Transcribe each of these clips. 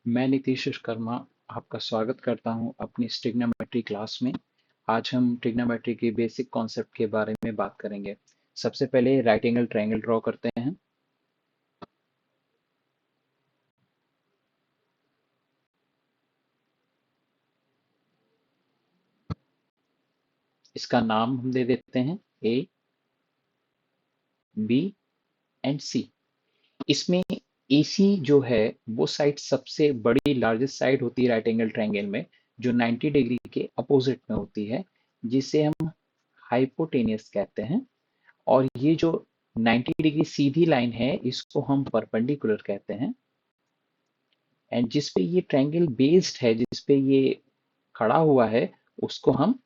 मैं नीतीश विश्वकर्मा आपका स्वागत करता हूं अपनी ट्रिग्नोमेट्री क्लास में। आज हम ट्रिग्नोमेट्री के बेसिक कॉन्सेप्ट के बारे में बात करेंगे। सबसे पहले राइट एंगल ट्रायंगल ड्रॉ करते हैं। इसका नाम हम दे देते हैं ए, बी एंड सी। इसमें AC जो है वो साइड सबसे बड़ी लार्जेस्ट साइड होती है राइट एंगल ट्रायंगल में, जो 90 डिग्री के अपोजिट में होती है, जिसे हम हाइपोटेनियस कहते हैं। और ये जो 90 डिग्री सीधी लाइन है इसको हम परपेंडिकुलर कहते हैं। एंड जिस पे ये ट्रायंगल बेस्ड है, जिस पे ये खड़ा हुआ है, उसको हम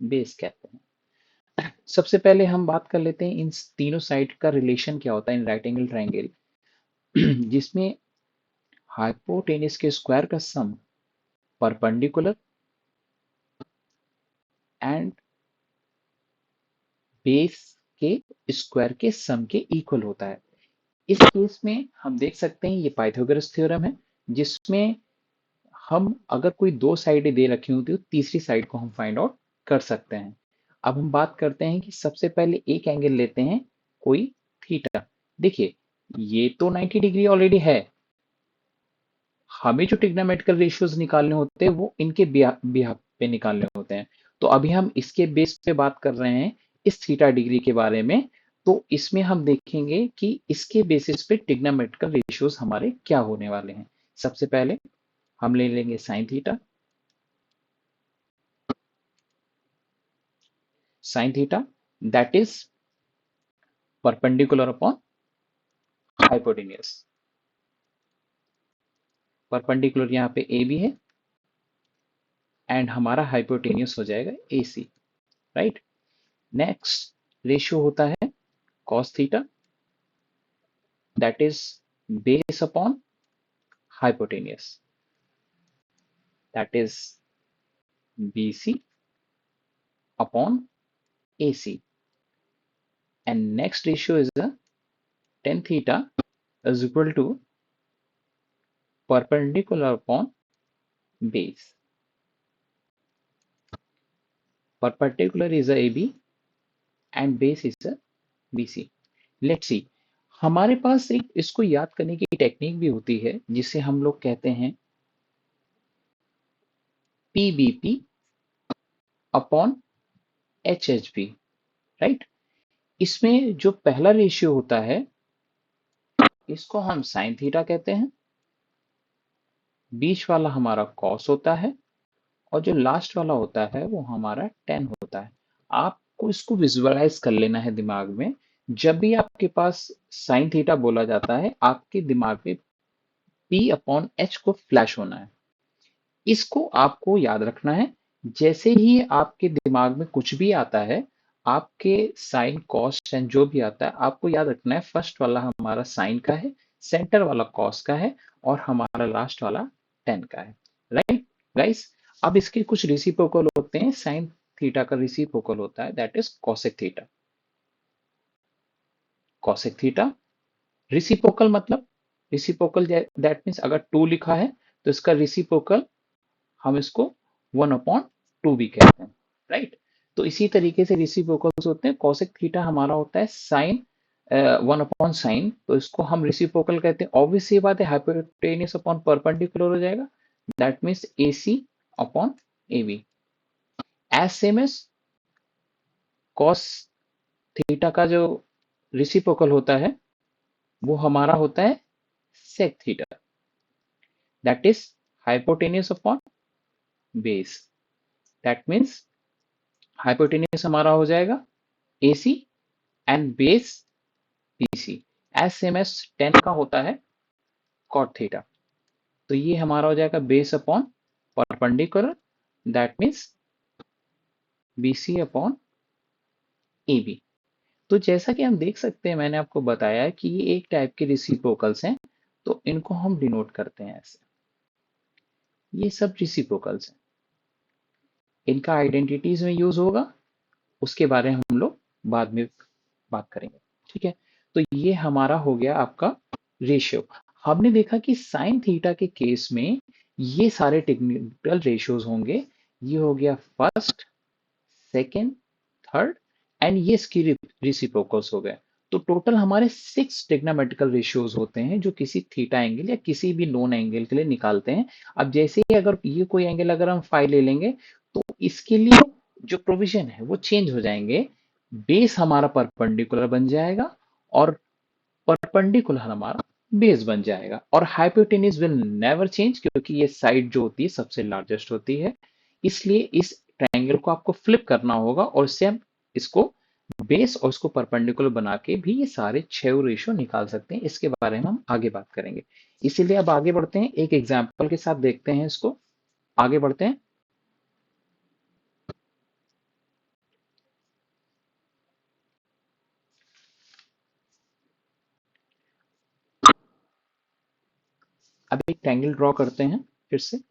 बेस कहते हैं। सबसे पहले हम बात कर लेते हैं इन तीनों साइड का रिलेशन क्या होता है इन राइट एंगल ट्रायंगल, जिसमें हाइपोटेनियस के स्क्वायर का सम परपेंडिकुलर एंड बेस के स्क्वायर के सम के इक्वल होता है। इस केस में हम देख सकते हैं ये पाइथागोरस थ्योरम है, जिसमें हम अगर कोई दो साइडें दे रखी होती तो तीसरी साइड को हम फाइंड आउट कर सकते हैं। अब हम बात करते हैं कि सबसे पहले एक एंगल लेते हैं, कोई थीटा। देखिए ये तो 90 डिग्री ऑलरेडी है, हमें जो ट्रिग्नोमेट्रिकल रेशियोज निकालने होते हैं वो इनके बिहाफ पे निकालने होते हैं। तो अभी हम इसके बेस पे बात कर रहे हैं इस थीटा डिग्री के बारे में। तो इसमें हम देखेंगे कि इसके बेसिस पे ट्रिग्नोमेट्रिकल रेशियोज हमारे क्या होने वाले हैं। सबसे पहले हम ले लेंगे sine theta. Sine theta that is perpendicular upon hypotenuse. Perpendicular यहाँ पे ए बी है एंड हमारा हाइपोटेनियस हो जाएगा ए सी, राइट। नेक्स्ट रेशियो होता है cos theta, that is base upon hypotenuse, that is BC upon AC. And next ratio is the tan theta is equal to perpendicular upon base. Perpendicular is a AB and base is a BC. Let's see, हमारे पास एक इसको याद करने की technique भी होती है जिसे हम लोग कहते हैं PBP अपॉन HHP, राइट। इसमें जो पहला रेशियो होता है इसको हम साइन थीटा कहते हैं, बीच वाला हमारा कॉस होता है और जो लास्ट वाला होता है वो हमारा टेन होता है। आपको इसको विजुअलाइज कर लेना है दिमाग में। जब भी आपके पास साइन थीटा बोला जाता है आपके दिमाग में P अपॉन H को फ्लैश होना है, इसको आपको याद रखना है। जैसे ही आपके दिमाग में कुछ भी आता है, आपके साइन कॉस टेन जो भी आता है, आपको याद रखना है फर्स्ट वाला हमारा साइन का है, सेंटर वाला कॉस का है और हमारा लास्ट वाला टेन का है, राइट गाइस। अब इसके कुछ रेसिप्रोकल होते हैं, साइन थीटा का रेसिप्रोकल होता है that is cosec theta. Cosec theta reciprocal मतलब, रेसिप्रोकल दैट मीन्स अगर 2 लिखा है तो इसका रेसिप्रोकल हम इसको 1/2 भी कहते हैं, राइट। तो इसी तरीके से रेसिप्रोकल्स होते हैं। कॉसेक थीटा हमारा होता है साइन 1/sin, तो इसको हम रेसिप्रोकल कहते हैं। ऑब्वियस सी बात है हाइपोटेनियस अपॉन परपेंडिकुलर हो जाएगा, that means AC upon AB। As same as cos theta का जो रेसिप्रोकल होता है वो हमारा होता है sec theta, that is hypotenuse upon base. That means hypotenuse हमारा हो जाएगा AC and base BC। As same as tan का होता है कॉट थीटा, तो ये हमारा हो जाएगा base upon perpendicular, that means BC upon AB। तो जैसा कि हम देख सकते हैं, मैंने आपको बताया कि ये एक टाइप के रेसिप्रोकल्स हैं, तो इनको हम डिनोट करते हैं ऐसे। ये सब रेसिप्रोकल्स हैं, इनका आइडेंटिटीज में यूज होगा, उसके बारे में हम लोग बाद में बात करेंगे, ठीक है। तो ये हमारा हो गया आपका रेशियो। हमने देखा कि साइन थीटा के केस में ये सारे टेक्निकल रेशियोज होंगे। ये हो गया फर्स्ट, सेकेंड, थर्ड एंड ये इसकी रिसिप्रोकल्स हो गए। तो टोटल हमारे 6 टेग्नामेटिकल रेशियोज होते हैं जो किसी थीटा एंगल या किसी भी नॉन एंगल के लिए निकालते हैं। अब जैसे ही अगर ये कोई एंगल अगर हम फाई ले लेंगे तो इसके लिए जो प्रोविजन है वो चेंज हो जाएंगे। बेस हमारा परपेंडिकुलर बन जाएगा और परपेंडिकुलर हमारा बेस बन जाएगा। और हाइपोटेन्यूज विल नेवर चेंज क्योंकि ये साइड जो होती है सबसे लार्जेस्ट होती है। इसलिए इस ट्रायंगल को आपको फ्लिप करना होगा और इससे हम इसको बेस और इसको परपेंडिकुलर बना के भी ये सारे 6 रेशियो निकाल सकते हैं। इसके बारे में हम आगे बात करेंगे। इसीलिए अब आगे बढ़ते हैं, एक एग्जाम्पल के साथ देखते हैं इसको। आगे बढ़ते हैं। अब एक ट्रायंगल ड्रॉ करते हैं फिर से।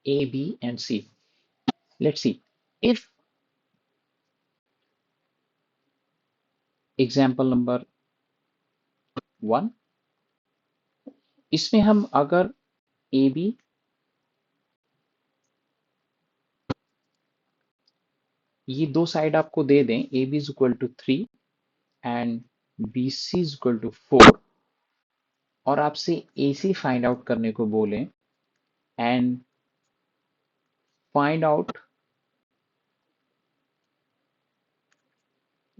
A, B and C. Let's see. If example number 1, इसमें हम अगर ए बी ये दो साइड आपको दे दें, A B is equal to 3 and B C is equal to 4 और आपसे ए सी फाइंड आउट करने को बोलें and find out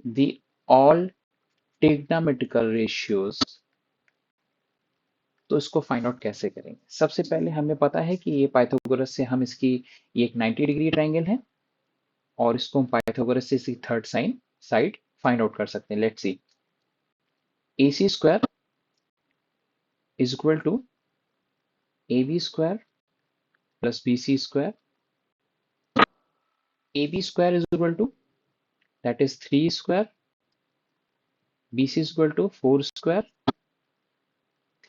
the all trigonometrical ratios, तो इसको फाइंड आउट कैसे करेंगे? सबसे पहले हमें पता है कि ये पाइथागोरस से हम इसकी ये एक 90 डिग्री ट्रायंगल है और इसको हम पाइथागोरस से इसकी थर्ड साइड फाइंड आउट कर सकते हैं। Let's see, A C square is equal to A B square plus B C square. A B square is equal to that is 3 square, B C is equal to 4 square,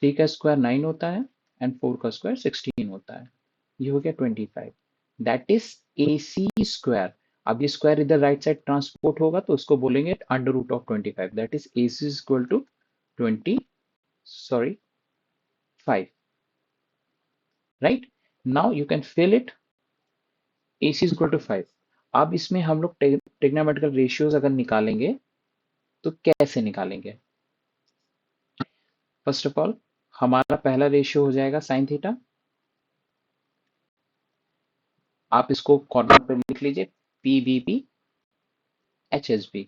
3 का square 9 होता है and 4 का square 16 होता है। ये हो गया 25। That is A C square. अब ये स्क्वायर इधर राइट साइड ट्रांसपोर्ट होगा तो उसको बोलेंगे under root of 25। That is A C is equal to 20 sorry 5। Right, now you can fill it. A C is equal to 5। अब इसमें हम लोग ट्रिग्नोमेट्रिकल रेशियोज अगर निकालेंगे तो कैसे निकालेंगे? फर्स्ट ऑफ ऑल हमारा पहला रेशियो हो जाएगा साइन थीटा। आप इसको कॉर्नर पे लिख लीजिए, P B P H S B.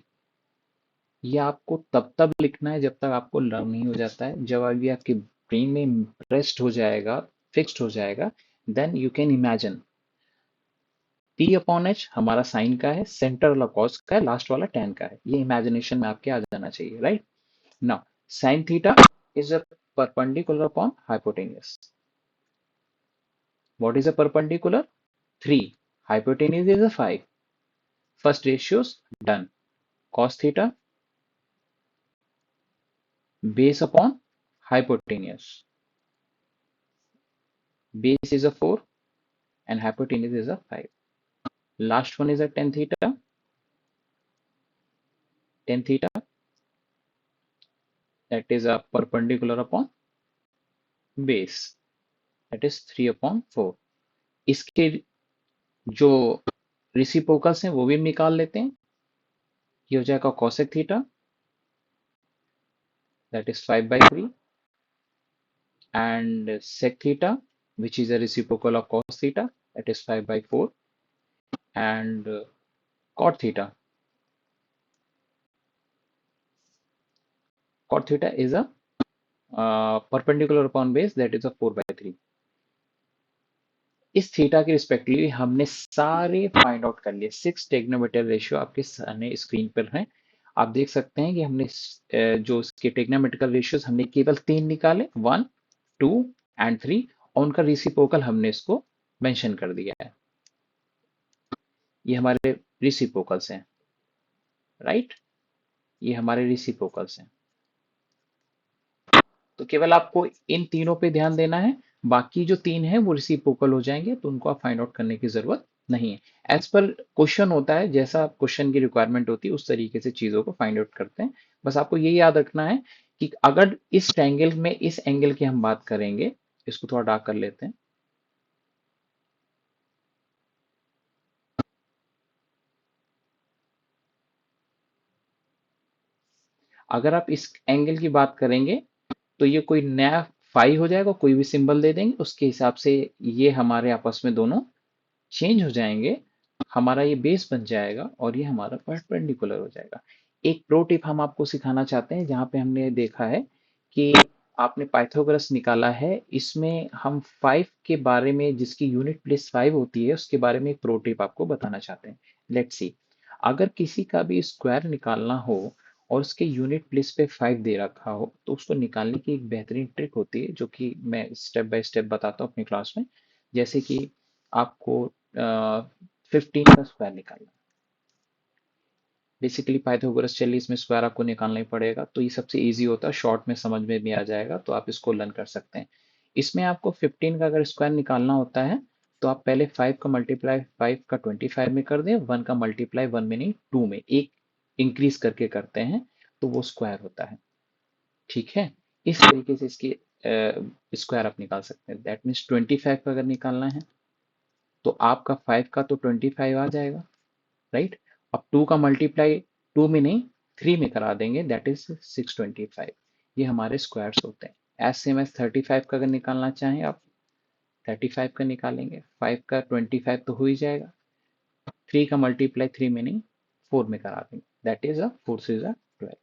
ये आपको तब तक लिखना है जब तक आपको लर्न नहीं हो जाता है। जब अभी आपके ब्रेन में इम्प्रेस्ड हो जाएगा, फिक्स्ड हो जाएगा, then you can imagine. P upon H हमारा साइन का है, सेंटर वाला कॉस का है, लास्ट वाला टेन का है। ये इमेजिनेशन में आपके आ जाना चाहिए। Right, now sine theta is a perpendicular upon hypotenuse. What is a perpendicular? 3. Hypotenuse is a 5. First ratios done. Cos theta base upon hypotenuse. Base is a 4 and hypotenuse is a 5. Last one is a tan theta. Tan theta, that is a perpendicular upon base, that is 3 upon 4. इसके जो reciprocals हैं वो भी हम निकाल लेते हैं। ये हो जाएगा cosec theta, that is 5/3, and sec theta, which is a reciprocal of cos theta, that is 5/4, and cot theta. Cot theta is a perpendicular upon base, that is a 4/3. इस थीटा के रिस्पेक्टिवली हमने सारे find out कर लिए। 6 trigonometric ratio आपके सामने screen पर हैं। आप देख सकते हैं कि हमने जो उसके ट्रिग्नोमेट्रिकल रेशियोज हमने केवल 3 निकाले, 1, 2 एंड 3, और उनका रेसिप्रोकल हमने इसको मेंशन कर दिया है। ये हमारे रिसिप्रोकल्स हैं, राइट। ये हमारे रिसिप्रोकल्स हैं। तो केवल आपको इन तीनों पे ध्यान देना है, बाकी जो तीन है वो रिसिप्रोकल हो जाएंगे, तो उनको आप फाइंड आउट करने की जरूरत नहीं है। एज पर क्वेश्चन होता है, जैसा क्वेश्चन की रिक्वायरमेंट होती है उस तरीके से चीजों को फाइंड आउट करते हैं। बस आपको ये याद रखना है कि अगर इस ट्रायंगल में इस एंगल की हम बात करेंगे, इसको थोड़ा डार्क कर लेते हैं। अगर आप इस एंगल की बात करेंगे तो ये कोई नया फाई हो जाएगा, कोई भी सिंबल दे देंगे, उसके हिसाब से ये हमारे आपस में दोनों चेंज हो जाएंगे। हमारा ये बेस बन जाएगा और ये हमारा परपेंडिकुलर हो जाएगा। एक प्रो टिप हम आपको सिखाना चाहते हैं, जहाँ पे हमने देखा है कि आपने पाइथागोरस निकाला है, इसमें हम 5 के बारे में, जिसकी यूनिट प्लेस 5 होती है, उसके बारे में एक प्रो टिप आपको बताना चाहते हैं। लेट्स सी, अगर किसी का भी स्क्वायर निकालना हो और उसके यूनिट प्लेस पे 5 दे रखा हो, तो उसको निकालने की एक बेहतरीन ट्रिक होती है, जो कि मैं स्टेप बाय स्टेप बताता हूँ अपनी क्लास में। जैसे कि आपको 15 का स्क्वायर निकालना है। बेसिकली पाइथागोरस, चलिए इसमें स्क्वायर आपको निकालना ही पड़ेगा, तो ये सबसे इजी होता है, शॉर्ट में समझ में भी आ जाएगा, तो आप इसको लर्न कर सकते हैं। इसमें आपको 15 का अगर स्क्वायर निकालना होता है, तो आप पहले 5 का मल्टीप्लाई 5 का 25 में कर दें, 1 का मल्टीप्लाई 1 में नहीं 2 में, एक इंक्रीज करके करते हैं, तो वो स्क्वायर होता है। ठीक है, इस तरीके से इसकी स्क्वायर आप निकाल सकते हैं। दैट मीन्स 25 का अगर निकालना है, तो आपका 5 का तो 25 आ जाएगा, राइट। अब 2 का मल्टीप्लाई 2 में नहीं 3 में करा देंगे, दैट इज 625। ये हमारे स्क्वायर्स होते हैं। एज सेम एज 35 का अगर निकालना चाहें आप, 35 का निकालेंगे, 5 का 25 तो हो ही जाएगा, 3 का मल्टीप्लाई 3 में नहीं 4 में करा देंगे, दैट इज अ 4 से 12।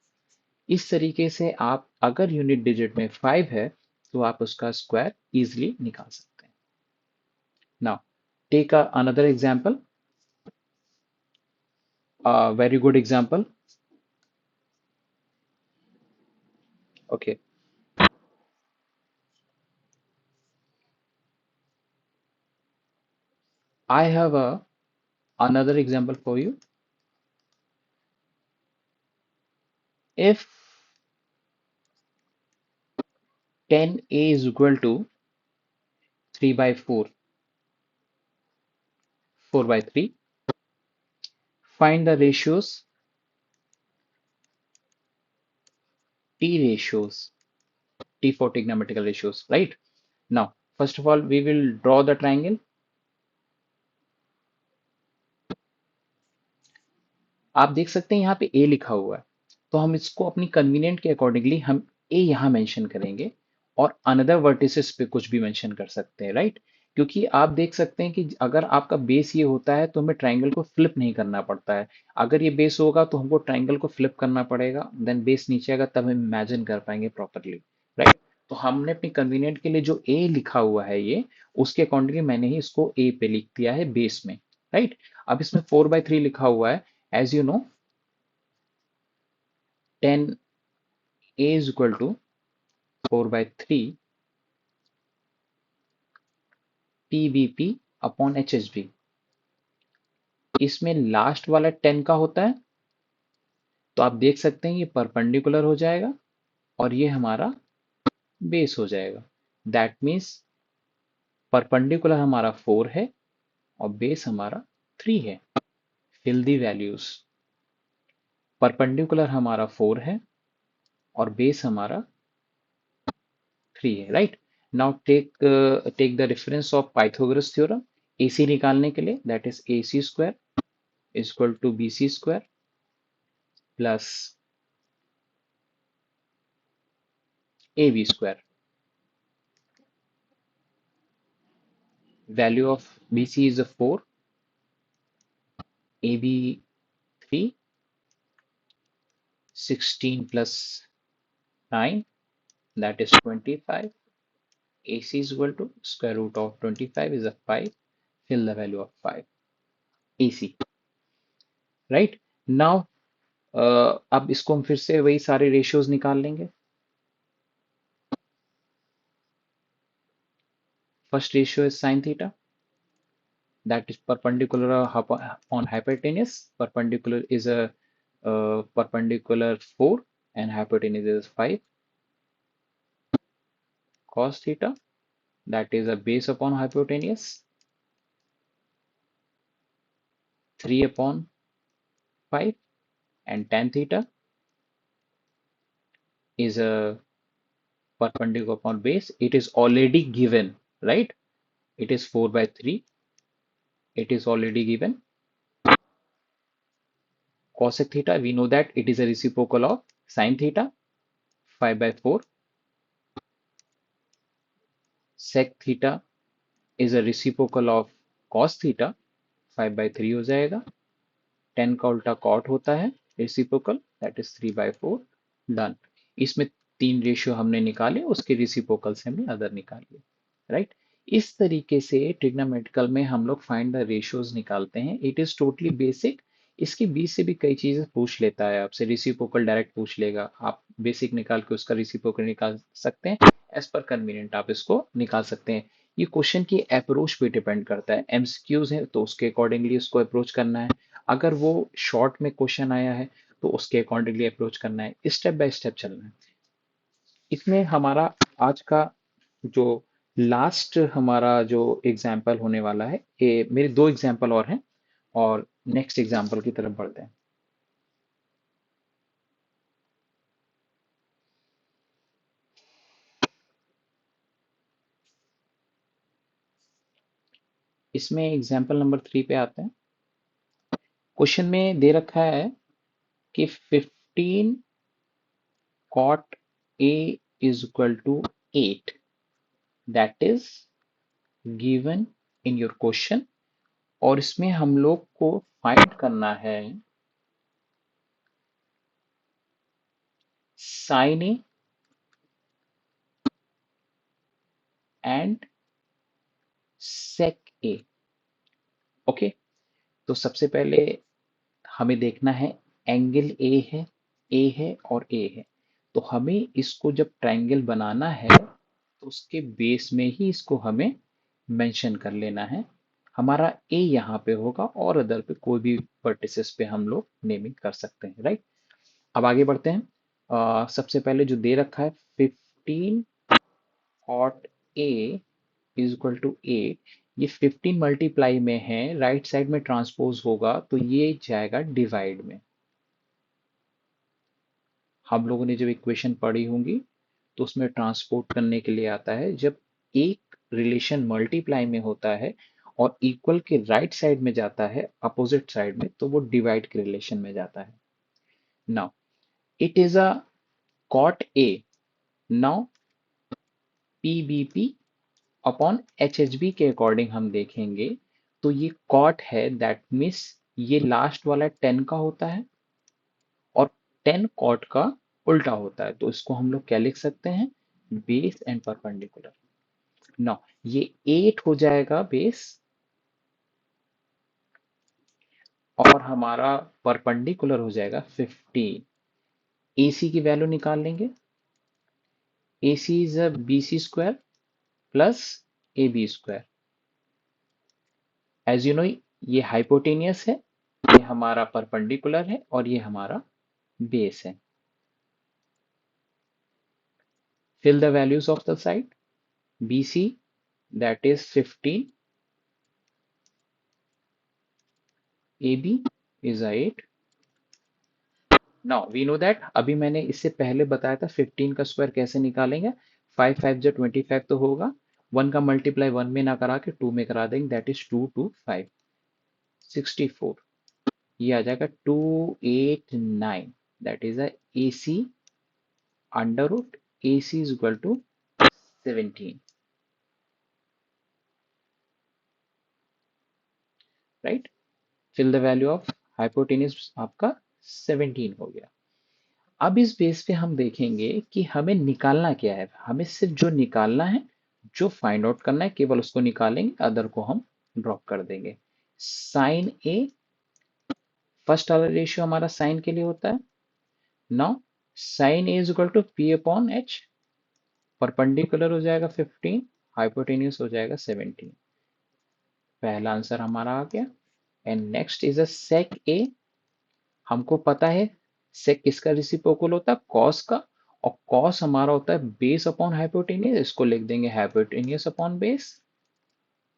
इस तरीके से आप अगर यूनिट डिजिट में 5 है, तो आप उसका स्क्वायर इजिली निकाल सकते हैं। Now take another example, very good example. Okay, I have another example for you. If 10a is equal to 3 by 4, 4 by 3, find the ratios, t ratios, t for trigonometrical ratios, right? Now, first of all, we will draw the triangle. आप देख सकते हैं यहाँ पे a लिखा हुआ है, तो हम इसको अपनी कन्वीनियंट के अकॉर्डिंगली हम a यहाँ मेंशन करेंगे, और अनदर वर्टिसेस पे कुछ भी मेंशन कर सकते हैं, राइट। क्योंकि आप देख सकते हैं कि अगर आपका बेस ये होता है, तो हमें ट्राइंगल को फ्लिप नहीं करना पड़ता है। अगर ये बेस होगा तो हमको ट्राइंगल को फ्लिप करना पड़ेगा, देन बेस नीचे आएगा, तब हम इमेजिन कर पाएंगे प्रॉपरली, राइट। तो हमने अपनी कन्वीनियंट के लिए जो a लिखा हुआ है ये, उसके अकॉर्डिंगली मैंने ही इसको a पे लिख दिया है बेस में, राइट। अब इसमें 4/3 लिखा हुआ है, as you know 10a is equal to 4/3 pvp upon hsv। इसमें लास्ट वाला 10 का होता है, तो आप देख सकते हैं ये परपेंडिकुलर हो जाएगा और ये हमारा बेस हो जाएगा। दैट मीन्स परपेंडिकुलर हमारा 4 है और बेस हमारा 3 है। फिल दी वैल्यूज, परपेंडिकुलर हमारा 4 है और बेस हमारा 3 है, right. Now take the reference of Pythagoras theorem AC निकालने के लिए, that is AC square is equal to BC square plus AB square. Value of BC is a 4, AB 3, 16 plus 9, that is 25. AC is equal to square root of 25 is a 5. Fill the value of 5. AC, right? Now, अब इसको हम फिर से वही सारे ratios निकाल लेंगे। First ratio is sine theta, that is perpendicular on hypotenuse. Perpendicular is a perpendicular 4 and hypotenuse is 5. Cos theta, that is a base upon hypotenuse, 3 upon 5, and tan theta is a perpendicular upon base. It is already given, right? It is 4 by 3. It is already given. Cosec theta, we know that it is a reciprocal of sin theta, 5 by 4. Sec theta is a reciprocal of cos theta, 5 by 3 हो जाएगा. tan का उल्टा cot होता है reciprocal, that is 3 by 4. Done. इसमें 3 ratio हमने निकाले, उसके रिसिप्रोकल से हमने अदर निकाल लिए, राइट. इस तरीके से ट्रिग्नोमेट्रिकल में हम लोग फाइंड द रेशियोज निकालते हैं. It is totally basic. इसके बीच से भी कई चीजें पूछ लेता है आपसे. रिसिप्रोकल डायरेक्ट पूछ लेगा, आप बेसिक निकाल के उसका रिसिप्रोकल निकाल सकते हैं. एज पर कन्वीनियंट आप इसको निकाल सकते हैं. ये क्वेश्चन की अप्रोच पे डिपेंड करता है. एमसीक्यूज है तो उसके अकॉर्डिंगली उसको अप्रोच करना है. अगर वो शॉर्ट में क्वेश्चन आया है तो उसके अकॉर्डिंगली अप्रोच करना है. स्टेप बाय स्टेप चलना है. इसमें हमारा आज का जो लास्ट हमारा जो एग्जाम्पल होने वाला है, ये मेरे 2 एग्जाम्पल और हैं और नेक्स्ट एग्जाम्पल की तरफ बढ़ते हैं. इसमें एग्जाम्पल नंबर 3 पे आते हैं. क्वेश्चन में दे रखा है कि 15 cot A is equal to 8. That is given in your question. और इसमें हम लोग को फाइंड करना है sin A and sec A. Okay, तो सबसे पहले हमें देखना है एंगल ए है और ए है. तो हमें इसको जब ट्रायंगल बनाना है तो उसके बेस में ही इसको हमें मेंशन कर लेना है. हमारा ए यहाँ पे होगा और अदर पे कोई भी वर्टिसेस पे हम लोग नेमिंग कर सकते हैं, राइट. अब आगे बढ़ते हैं. सबसे पहले जो दे रखा है 15 cot A is equal to 8. ये 15 मल्टीप्लाई में है, राइट साइड में ट्रांसपोज होगा तो ये जाएगा डिवाइड में. हम लोगों ने जब इक्वेशन पढ़ी होंगी तो उसमें ट्रांसपोर्ट करने के लिए आता है. जब एक रिलेशन मल्टीप्लाई में होता है और इक्वल के राइट साइड में जाता है अपोजिट साइड में, तो वो डिवाइड के रिलेशन में जाता है. Now it is a cot a. Now PBP upon HHB के अकॉर्डिंग हम देखेंगे तो ये कॉट है, दैट मीन्स ये लास्ट वाला 10 का होता है और 10 कॉट का उल्टा होता है. तो इसको हम लोग क्या लिख सकते हैं, बेस एंड परपेंडिकुलर. नाउ ये 8 हो जाएगा बेस और हमारा परपेंडिकुलर हो जाएगा 15. AC की वैल्यू निकाल लेंगे. AC is a BC square plus AB square. As you know ये हाइपोटेनियस है, ये हमारा परपेंडिकुलर है और ये हमारा बेस है. Fill the values of the side. BC, that is 15. AB is 8. Now we know that अभी मैंने इससे पहले बताया था 15 का स्क्वायर कैसे निकालेंगे. 5 5 जो 25 तो होगा. 1 का मल्टीप्लाई 1 में ना करा के 2 में करा देंगे, दैट इज 2 2 5 64. ये आ जाएगा 289. That is a AC under root AC is equal to 17, right. Fill the value of hypotenuse आपका 17 हो गया. अब इस बेस पे हम देखेंगे कि हमें निकालना क्या है. हमें सिर्फ जो निकालना है, जो फाइंड आउट करना है, केवल उसको निकालेंगे, अदर को हम ड्रॉप कर देंगे. साइन ए, फर्स्ट वाला रेशियो हमारा साइन के लिए होता है. Now sine A is equal to P upon H. Perpendicular हो जाएगा 15, हाइपोटेन्यूज हो जाएगा 17. पहला आंसर हमारा आ गया। एंड नेक्स्ट इज अ सेक ए। हमको पता है सेक किसका रेसिप्रोकल होता है, कॉस का, और कॉस हमारा होता है बेस अपॉन हाइपोटेनियस, इसको लिख देंगे हाइपोटेनियस अपॉन बेस।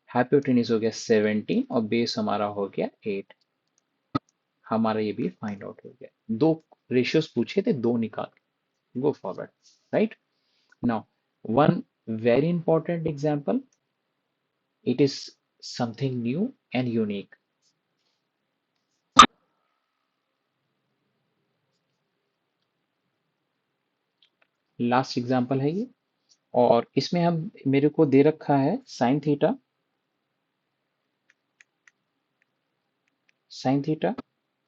हाइपोटेनियस हो गया 17 और बेस हमारा हो गया 8। हमारा ये भी फाइंड आउट हो गया। दो रेशियोज पूछे थे, दो निकाल, go forward, right. Now one very important example, it is something new and unique. Last example है ये, और इसमें हम मेरे को दे रखा है sine theta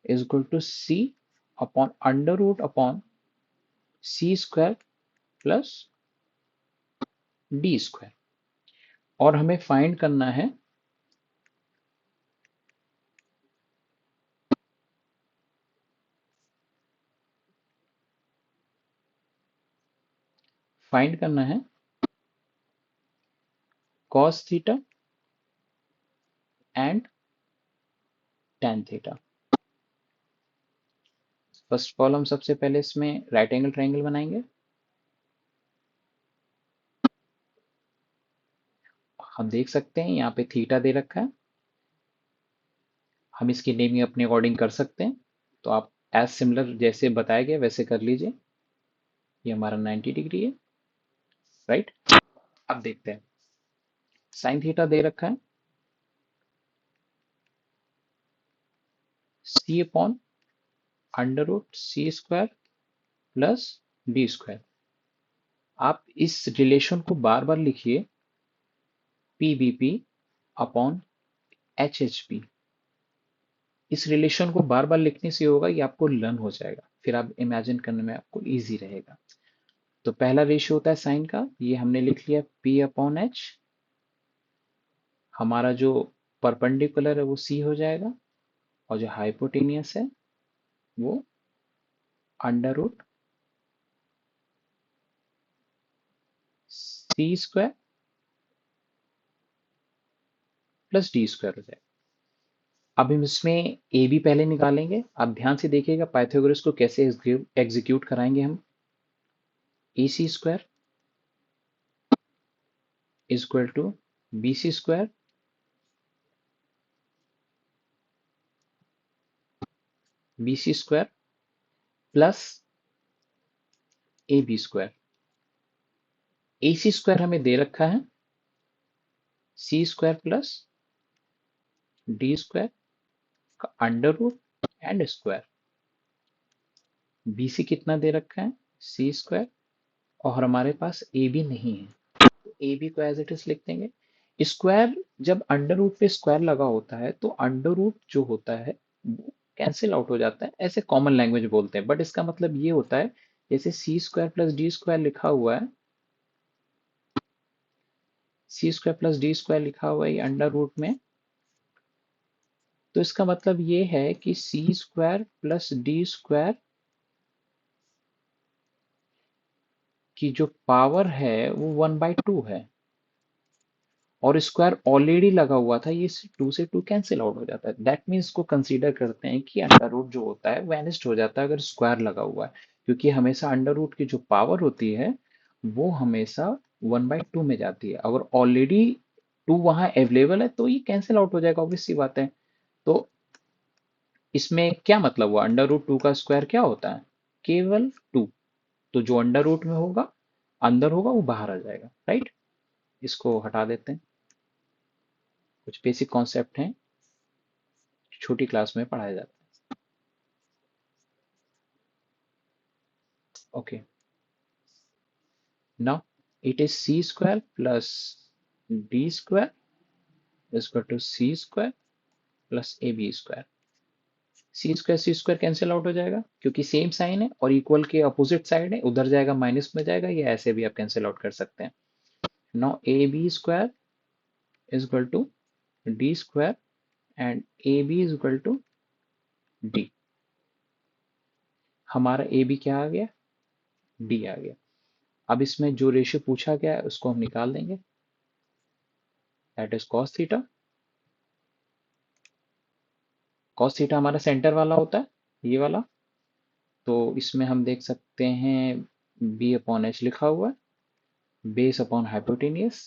is equal to C upon under root upon C square plus D square, और हमें फाइंड करना है cos theta and tan theta. First of all हम सबसे पहले इसमें राइट एंगल ट्राइंगल बनाएंगे। हम देख सकते हैं यहाँ पे थीटा दे रखा है, हम इसकी नेमिंग अपने अकॉर्डिंग कर सकते हैं, तो आप एज सिमिलर जैसे बताया गया वैसे कर लीजिए। ये हमारा 90 डिग्री है, राइट। अब देखते हैं, साइन थीटा दे रखा है C upon under root C square plus D square. आप इस रिलेशन को बार बार लिखिए, P B P upon H H P. इस रिलेशन को बार बार लिखने से होगा, ये आपको लर्न हो जाएगा, फिर आप इमेजिन करने में आपको इजी रहेगा। तो पहला रेशियो होता है साइन का, ये हमने लिख लिया पी अपॉन एच। हमारा जो परपेंडिकुलर है वो सी हो जाएगा, और जो हाइपोटेनियस है वो under root C square plus D square हो जाएगा। अब हम इसमें ए बी पहले निकालेंगे, आप ध्यान से देखिएगा पाइथागोरस को कैसे एग्जीक्यूट कराएंगे हम। A C square is equal to B C square plus A B square. A C square हमें दे रखा है C square plus D square का under root and square. B C कितना दे रखा है सी स्क्वायर, और हमारे पास ए बी नहीं है, तो ए बी को एज इट इज लिख देंगे। स्क्वायर, जब अंडर रूट पे स्क्वायर लगा होता है तो अंडर रूट जो होता है वो कैंसिल आउट हो जाता है, ऐसे कॉमन लैंग्वेज बोलते हैं, बट इसका मतलब ये होता है जैसे सी स्क्वायर प्लस डी स्क्वायर लिखा हुआ है, C square plus D square लिखा हुआ है अंडर रूट में, तो इसका मतलब ये है कि सी स्क्वायर प्लस डी स्क्वायर की जो पावर है वो 1/2 है, और स्क्वायर ऑलरेडी लगा हुआ था, ये 2 से 2 कैंसिल आउट हो जाता है। दैट मीन्स को कंसीडर करते हैं कि अंडर रूट जो होता है वैनिस्ड हो जाता है अगर स्क्वायर लगा हुआ है, क्योंकि हमेशा अंडर रूट की जो पावर होती है वो हमेशा 1/2 में जाती है। अगर ऑलरेडी 2 वहां अवेलेबल है तो ये कैंसिल आउट हो जाएगा, ऑब्वियस सी बात है। तो इसमें क्या मतलब हुआ, अंडर रूट 2 का स्क्वायर क्या होता है, केवल 2। तो जो अंडर रूट में होगा अंदर होगा वो बाहर आ जाएगा, राइट। इसको हटा देते हैं, कुछ बेसिक कॉन्सेप्ट हैं छोटी क्लास में पढ़ाया जाता है। Okay, now it is C square plus D square is equal to C square plus A B square. C square cancel out हो जाएगा क्योंकि सेम साइन है, और इक्वल के अपोजिट साइड है, उधर जाएगा माइनस में जाएगा, या ऐसे भी आप कैंसिल आउट कर सकते हैं। Now A B square is equal to D square and A B is equal to D. हमारा ए बी क्या आ गया, डी आ गया। अब इसमें जो रेशियो पूछा गया है उसको हम निकाल देंगे, that is cos theta cos theta हमारा सेंटर वाला होता है, ये वाला। तो इसमें हम देख सकते हैं बी अपॉन एच लिखा हुआ है, बेस अपॉन हाइपोटेनियस,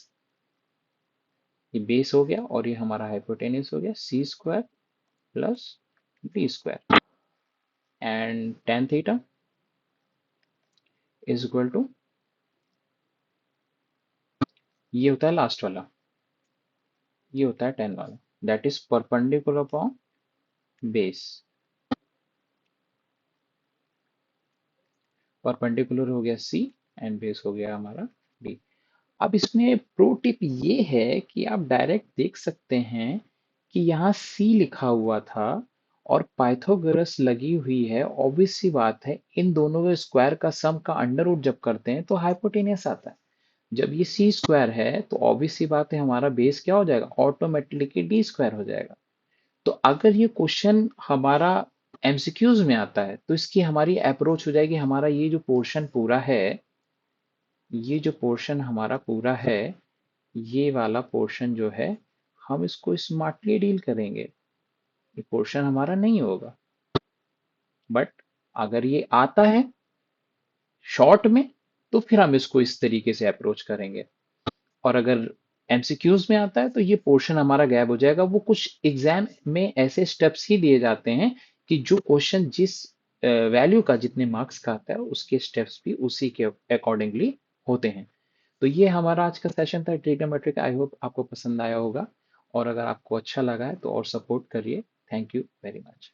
ये बेस हो गया और ये हमारा हाइपोटेनियस हो गया, C square plus D square, and tan theta is equal to, ये होता है लास्ट वाला, ये होता है टेन वाला, that is perpendicular upon base. Perpendicular हो गया सी एंड बेस हो गया हमारा डी। अब इसमें प्रो टिप ये है कि आप डायरेक्ट देख सकते हैं कि यहाँ सी लिखा हुआ था और पाइथागोरस लगी हुई है, ऑब्वियस सी बात है इन दोनों के स्क्वायर का सम का अंडर रूट जब करते हैं तो हाइपोटेनियस आता है। जब ये सी स्क्वायर है तो ऑब्वियस सी बात है हमारा बेस क्या हो जाएगा, ऑटोमेटिकली डी स्क्वायर हो जाएगा। तो अगर ये क्वेश्चन हमारा एमसीक्यूज में आता है तो इसकी हमारी अप्रोच हो जाएगी, हमारा ये जो पोर्शन पूरा है, ये जो पोर्शन हमारा पूरा है, ये वाला पोर्शन जो है हम इसको स्मार्टली डील करेंगे, ये पोर्शन हमारा नहीं होगा। बट अगर ये आता है शॉर्ट में तो फिर हम इसको इस तरीके से अप्रोच करेंगे। और अगर एमसीक्यूज में आता है तो ये पोर्शन हमारा गैप हो जाएगा। वो कुछ एग्जाम में ऐसे स्टेप्स ही दिए जाते हैं कि जो क्वेश्चन जिस वैल्यू का जितने मार्क्स का आता है उसके स्टेप्स भी उसी के अकॉर्डिंगली होते हैं। तो ये हमारा आज का सेशन था ट्रिग्नोमेट्री का। आई होप आपको पसंद आया होगा, और अगर आपको अच्छा लगा है तो और सपोर्ट करिए। Thank you very much.